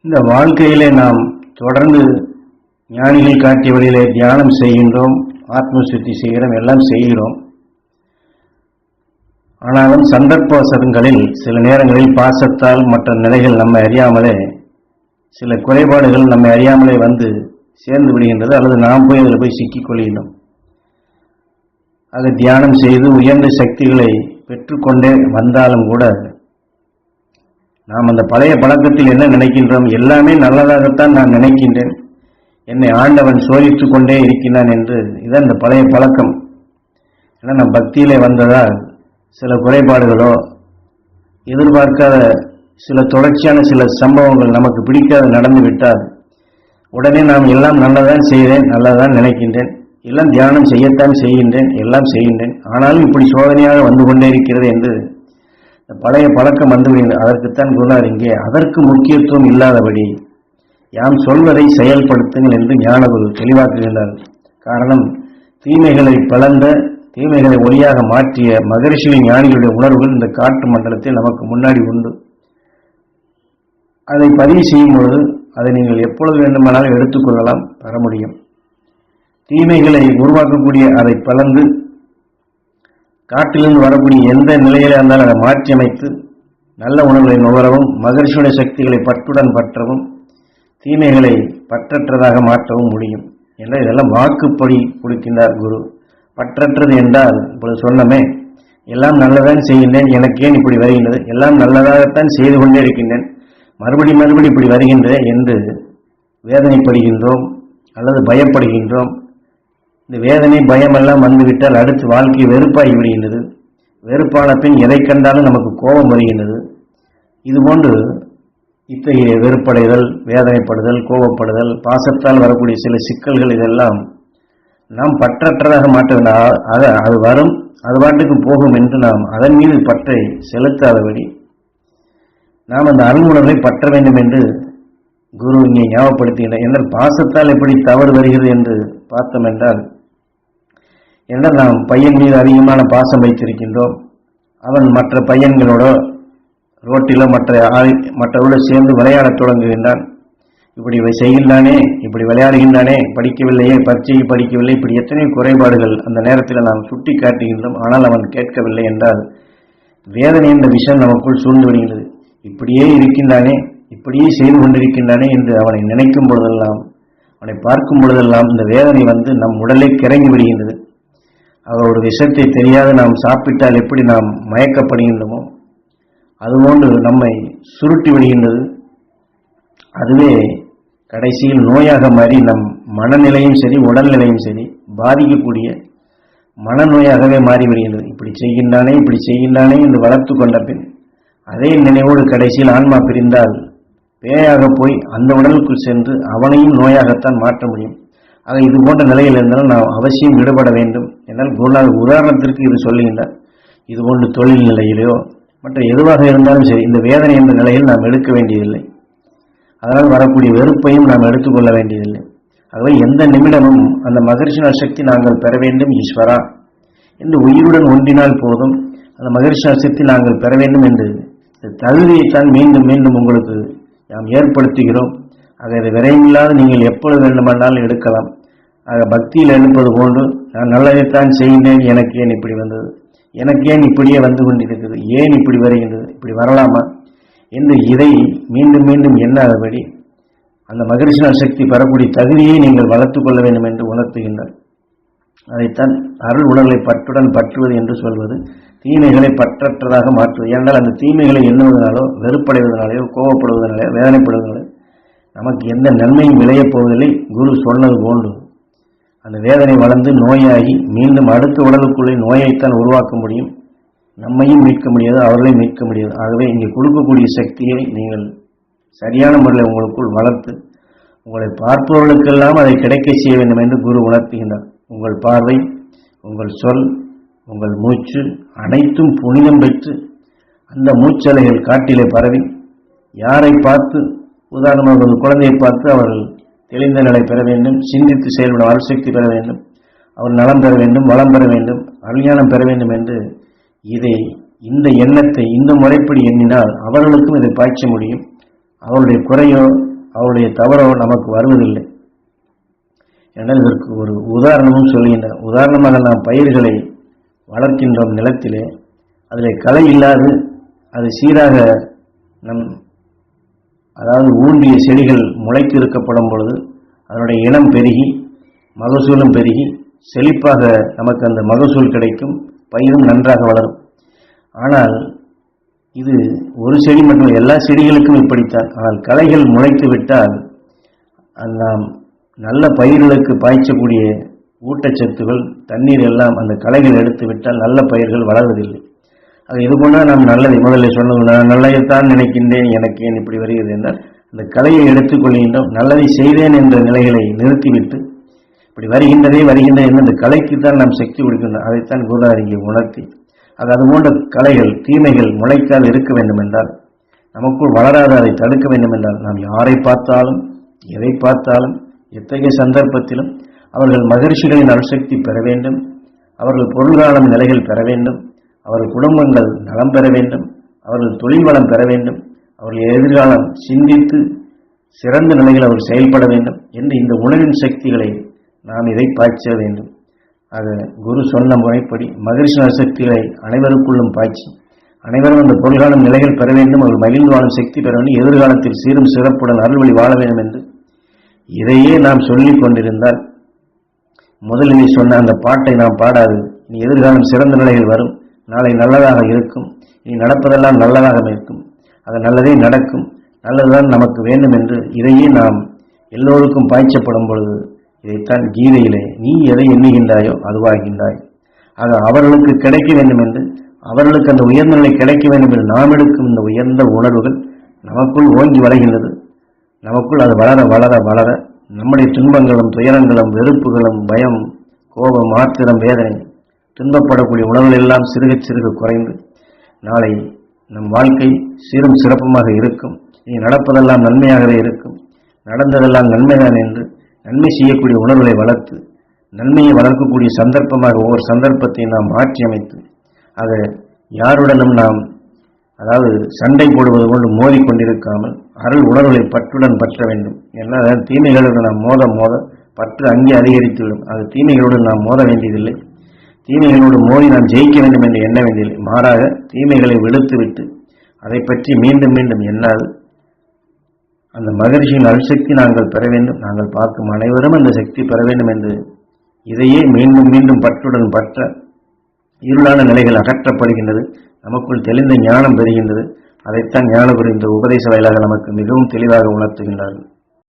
இந்த வாழ்க்கையிலே நாம் தொடர்ந்து ஞானிகள் காட்டிய வழியிலே தியானம் செய்கின்றோம், ஆத்ம சுத்தி செய்கிறோம், எல்லாம் செய்கிறோம். ஆனாலும் சந்தர்ப்பங்களில் சில நேரங்களில் பாசத்தால் மற்ற நிலைகள் நம்மை அறியாமலே சில குறைபாடுகள் நம்மை அறியாமலே வந்து சேர்ந்து விடுகின்றது, அல்லது நாம் போய் அதில் போய் சிக்கிக் கொள்கின்றோம். அதை தியானம் செய்து உயர்ந்த சக்திகளை பெற்றுக்கொண்டே வந்தாலும் கூட நாம் அந்த பழைய பழக்கத்தில் என்ன நினைக்கின்றோம்? எல்லாமே நல்லதாகத்தான் நான் நினைக்கின்றேன், என்னை ஆண்டவன் சோதித்துக் கொண்டே இருக்கின்றான் என்று. இதான் இந்த பழைய பழக்கம். ஏன்னா நம் பக்தியிலே வந்ததால் சில குறைபாடுகளோ எதிர்பார்க்காத சில தொடர்ச்சியான சில சம்பவங்கள் நமக்கு பிடிக்காத நடந்துவிட்டால் உடனே நாம் எல்லாம் நல்லதான் செய்கிறேன், நல்லதான் நினைக்கின்றேன், எல்லாம் தியானம் செய்யத்தான் செய்கின்றேன், எல்லாம் செய்கின்றேன், ஆனாலும் இப்படி சோதனையாக வந்து கொண்டே இருக்கிறது என்று பழைய பழக்கம் வந்துவிடுகிறது. அதற்குத்தான் குருநாதர் இங்கே அதற்கு முக்கியத்துவம் இல்லாதபடி யாம் சொல்வதை செயல்படுத்துங்கள் என்று ஞானகுரு தெளிவாக்குகின்றார். காரணம், தீமைகளை பிளந்த தீமைகளை ஒளியாக மாற்றிய மகரிஷிகளின் ஞானிகளுடைய உணர்வுகள் இந்த காட்டு மண்டலத்தில் நமக்கு முன்னாடி உண்டு. அதை பதிவு செய்யும் பொழுது அதை நீங்கள் எப்பொழுது வேண்டுமானாலும் எடுத்துக்கொள்ளலாம், பெற முடியும். தீமைகளை உருவாக்கக்கூடிய அதை பிளந்து காட்டிலிருந்து வரக்கூடிய எந்த நிலையில இருந்தாலும் அதை மாற்றி அமைத்து நல்ல உணர்வுகளை நுகரவும், மகரிஷியுடைய சக்திகளை பற்றுடன் பற்றவும், தீமைகளை பற்றற்றதாக மாற்றவும் முடியும் என்ற இதெல்லாம் வாக்குப்படி கொடுக்கின்றார் குரு. பற்றற்றது என்றால் இப்பொழுது சொன்னமே, எல்லாம் நல்லதான் செய்கின்றேன், எனக்கு ஏன் இப்படி வருகின்றது, எல்லாம் நல்லதாகத்தான் செய்து கொண்டே இருக்கின்றேன், மறுபடி இப்படி வருகின்றது என்று வேதனைப்படுகின்றோம் அல்லது பயப்படுகின்றோம். இந்த வேதனை பயமெல்லாம் வந்துவிட்டால் அடுத்து வாழ்க்கை வெறுப்பாகி விடுகின்றது. வெறுப்பான பின் எதை கண்டாலும் நமக்கு கோபம் வருகின்றது. இதுபோன்று இத்தகைய வெறுப்படைதல், வேதனைப்படுதல், கோபப்படுதல், பாசத்தால் வரக்கூடிய சில சிக்கல்கள், இதெல்லாம் நாம் பற்றற்றதாக மாற்ற வேண்டும். அது வரும், அது பாட்டுக்கு போகும் என்று நாம் அதன் மீது பற்றை செலுத்தாதபடி நாம் அந்த அருள்முணர்வை பற்ற வேண்டும் என்று குரு இங்கே ஞாபகப்படுத்துகின்றார். என்றால் பாசத்தால் எப்படி தவறு வருகிறது என்று பார்த்தோம் என்றால் நாம் பையன் மீது அதிகமான பாசம் வைத்திருக்கின்றோம். அவன் மற்ற பையன்களோட ரோட்டிலோ மற்றவர்களோடு சேர்ந்து விளையாடத் தொடங்குகின்றான். இப்படி செய்கின்றானே, இப்படி விளையாடுகின்றானே, படிக்கவில்லையே, பரீட்சைக்கு படிக்கவில்லை, இப்படி எத்தனை குறைபாடுகள் அந்த நேரத்தில் நாம் சுட்டி காட்டுகின்றோம். ஆனால் அவன் கேட்கவில்லை என்றால் வேதனை என்ற விஷயம் நமக்குள் சூழ்ந்து விடுகின்றது. இப்படியே இருக்கின்றானே, இப்படியே செய்து கொண்டிருக்கின்றானே என்று அவனை நினைக்கும் பொழுதெல்லாம், அவனை பார்க்கும் பொழுதெல்லாம் இந்த வேதனை வந்து நம் உடலை கிறங்கி விடுகின்றது. அவரோட விஷத்தை தெரியாது நாம் சாப்பிட்டால் எப்படி நாம் மயக்கப்படுகின்றோமோ அதுபோன்று நம்மை சுருட்டி விடுகின்றது. அதுவே கடைசியில் நோயாக மாறி நம் மனநிலையும் சரி உடல்நிலையும் சரி பாதிக்கக்கூடிய மனநோயாகவே மாறிவிடுகின்றது. இப்படி செய்கின்றானே என்று வளர்த்து கொண்ட பின் அதே நினைவோடு கடைசியில் ஆன்மா பிரிந்தால் பேயாக போய் அந்த உடலுக்குள் சென்று அவனையும் நோயாகத்தான் மாற்ற முடியும். ஆக இது போன்ற நிலையில் இருந்தாலும் நாம் அவசியம் விடுபட வேண்டும். என்றால் குருநாதர் உதாரணத்திற்கு இது சொல்லுகின்றார். இதுபோன்று தொழில் நிலையிலோ மற்ற எதுவாக இருந்தாலும் சரி, இந்த வேதனை என்ற நிலையில் நாம் எடுக்க வேண்டியதில்லை. அதனால் வரக்கூடிய வெறுப்பையும் நாம் எடுத்துக்கொள்ள வேண்டியதில்லை. ஆகவே எந்த நிமிடமும் அந்த மகரிஷினால் சக்தி நாங்கள் பெற வேண்டும் ஈஸ்வரா என்று உயிருடன் ஒன்றினால் போதும், அந்த மகரிஷினால் சக்தி நாங்கள் பெற வேண்டும் என்று தகுதியைத்தான் மீண்டும் மீண்டும் உங்களுக்கு நாம் ஏற்படுத்துகிறோம். ஆக இதை விரைவில்லாத நீங்கள் எப்பொழுது வேண்டுமானாலும் எடுக்கலாம். ஆக பக்தியில் எழுப்பது போன்று நான் நல்லதைத்தான் செய்கின்றேன், எனக்கு ஏன் இப்படி வந்தது, எனக்கு ஏன் இப்படியே வந்து கொண்டிருக்கிறது, ஏன் இப்படி வருகின்றது, இப்படி வரலாமா என்று இதை மீண்டும் மீண்டும் எண்ணாதபடி அந்த மகரிஷினால் சக்தி பெறக்கூடிய தகுதியை நீங்கள் வளர்த்துக் கொள்ள வேண்டும் என்று உணர்த்துகின்றார். அதைத்தான் அருள் உணர்வை பற்றுடன் பற்றுவது என்று சொல்வது, தீமைகளை பற்றற்றதாக மாற்றுவது. ஏனென்றால் அந்த தீமைகளை எண்ணுவதனாலோ வெறுப்படைவதனாலேயோ கோபப்படுவதனாலேயோ வேதனைப்படுவதனாலே நமக்கு எந்த நன்மையும் விளையப் போவதில்லை. குரு சொன்னது போன்று அந்த வேதனை வளர்ந்து நோயாகி மீண்டும் அடுத்த உடலுக்குள்ளே நோயைத்தான் உருவாக்க முடியும். நம்மையும் மீட்க முடியாது, அவர்களையும் மீட்க முடியாது. ஆகவே இங்கே கொடுக்கக்கூடிய சக்தியை நீங்கள் சரியான முறையில் உங்களுக்குள் வளர்த்து உங்களை பார்ப்பவர்களுக்கெல்லாம் அதை கிடைக்க செய்ய வேண்டும் என்று குரு உணர்த்துகின்றார். உங்கள் பார்வை, உங்கள் சொல், உங்கள் மூச்சு அனைத்தும் புனிதம் பெற்று அந்த மூச்சலைகள் காட்டிலே பரவி யாரை பார்த்து, உதாரணமாக ஒரு குழந்தையை பார்த்து அவர்கள் தெளிந்த நிலை பெற வேண்டும், சிந்தித்து செயல்படும் அருள்சக்தி பெற வேண்டும், அவர் நலம் பெற வேண்டும், வளம் பெற வேண்டும், அருஞானம் பெற வேண்டும் என்று இந்த எண்ணத்தை இந்த முறைப்படி எண்ணினால் அவர்களுக்கும் இதை பாய்ச்ச முடியும். அவருடைய குறையோ அவருடைய தவறோ நமக்கு வருவதில்லை. என்றால் இதற்கு ஒரு உதாரணமும் சொல்கின்றன. உதாரணமாக நாம் பயிர்களை வளர்க்கின்றோம் நிலத்திலே, அதில் களை இல்லாது அது சீராக அதாவது ஊன்றிய செடிகள் முளைத்து இருக்கப்படும் பொழுது அதனுடைய இனம் பெருகி மகசூலும் பெருகி செழிப்பாக நமக்கு அந்த மகசூல் கிடைக்கும், பயிரும் நன்றாக வளரும். ஆனால் இது ஒரு செடி மட்டும், எல்லா செடிகளுக்கும் இப்படித்தான். ஆனால் களைகள் முளைத்து விட்டால் நாம் நல்ல பயிர்களுக்கு பாய்ச்சக்கூடிய ஊட்டச்சத்துகள் தண்ணீர் எல்லாம் அந்த களைகள் எடுத்து விட்டால் நல்ல பயிர்கள் வளர்வதில்லை. அது இது போனால் நாம் நல்லதை முதல்ல சொன்னது, நான் நல்லதைத்தான் நினைக்கின்றேன், எனக்கு ஏன் இப்படி வருகிறது என்றால் அந்த களையை எடுத்துக்கொள்கின்றோம். நல்லதை செய்தேன் என்ற நிலைகளை நிறுத்திவிட்டு இப்படி வருகின்றதே என்று அந்த கலைக்குத்தான் நாம் சக்தி கொடுக்கின்றோம். அதைத்தான் குருநாதர் இங்கே உணர்த்தி, அது போன்ற கலைகள் தீமைகள் முளைக்கால் இருக்க வேண்டும் என்றால், நமக்குள் வளராத அதை தடுக்க வேண்டும் என்றால், நாம் யாரை பார்த்தாலும் எதை பார்த்தாலும் எத்தகைய சந்தர்ப்பத்திலும் அவர்கள் மகரிஷிகளின் அருள்சக்தி பெற வேண்டும், அவர்கள் பொருள்காலம் நிலைகள் பெற வேண்டும், அவர்கள் குடும்பங்கள் நலம் பெற வேண்டும், அவர்கள் தொழில் வளம் பெற வேண்டும், அவர்கள் எதிர்காலம் சிந்தித்து சிறந்த நிலையில் அவர் செயல்பட வேண்டும் என்று இந்த உணர்வின் சக்திகளை நாம் இதை பாய்ச்ச வேண்டும். ஆக குரு சொன்ன முறைப்படி மகரிஷி சக்திகளை அனைவருக்குள்ளும் பாய்ச்சி அனைவரும் அந்த பொருள்காலம் நிலைகள் பெற வேண்டும், அவர்கள் மகிழ்ந்து வாழும் சக்தி பெற வேண்டும், எதிர்காலத்தில் சீரும் சிறப்புடன் அருள்வழி வாழ வேண்டும் என்று இதையே நாம் சொல்லிக் கொண்டிருந்தால், முதலிலே சொன்ன அந்த பாட்டை நாம் பாடாது, இனி எதிர்காலம் சிறந்த நிலைகள் வரும், நாளை நல்லதாக இருக்கும், இனி நடப்பதெல்லாம் நல்லதாக இருக்கும், அது நல்லதே நடக்கும், நல்லதுதான் நமக்கு வேண்டும் என்று இதையே நாம் எல்லோருக்கும் பாய்ச்சப்படும் பொழுது, இதைத்தான் கீதையிலே நீ எதை எண்ணுகின்றாயோ அதுவாகின்றாய். ஆக அவர்களுக்கு கிடைக்க வேண்டும் என்று, அவர்களுக்கு அந்த உயர்ந்த நிலை கிடைக்க வேண்டும் என்று நாம் எடுக்கும் இந்த உயர்ந்த உணர்வுகள் நமக்குள் ஓங்கி வளர்கின்றது. நமக்குள் அது வளர வளர வளர நம்முடைய துன்பங்களும் துயரங்களும் வெறுப்புகளும் பயம் கோபம் ஆத்திரம் வேதனை துன்பப்படக்கூடிய உணர்வுகள் எல்லாம் சிறுக சிறுக குறைந்து நாளை நம் வாழ்க்கை சீரும் சிறப்புமாக இருக்கும். நீ நடப்பதெல்லாம் நன்மையாகவே இருக்கும், நடந்ததெல்லாம் நன்மைதான் என்று நன்மை செய்யக்கூடிய உணர்வுகளை வளர்த்து நன்மையை வளர்க்கக்கூடிய சந்தர்ப்பமாக ஒவ்வொரு சந்தர்ப்பத்தை நாம் மாற்றி அமைத்து, ஆக யாருடனும் நாம் அதாவது சண்டை போடுவது கொண்டு மோதிக்கொண்டிருக்காமல் அருள் உணர்வுகளை பற்றுடன் பற்ற வேண்டும். ஏன்னா தீமைகளுடன் நாம் மோத பற்று அங்கே அதிகரித்துவிடும். அது தீமைகளுடன் நாம் மோத வேண்டியதில்லை, தீமைகளோடு மோதி நாம் ஜெயிக்க வேண்டும் என்று எண்ண வேண்டியதில்லை. மாறாக தீமைகளை விடுத்துவிட்டு அதை பற்றி மீண்டும் மீண்டும் எண்ணாது அந்த மகரிஷியின் அருள்சக்தி நாங்கள் பெற வேண்டும், நாங்கள் பார்க்கும் அனைவரும் அந்த சக்தி பெற வேண்டும் என்று இதையே மீண்டும் மீண்டும் பற்றுடன் பற்ற இருளான நிலைகள் அகற்றப்படுகின்றது, நமக்குள் தெளிந்த ஞானம் பெறுகின்றது. அதைத்தான் ஞானகுரு இந்த உபதேச வாயிலாக நமக்கு மிகவும் தெளிவாக உணர்த்துகின்றார்கள்.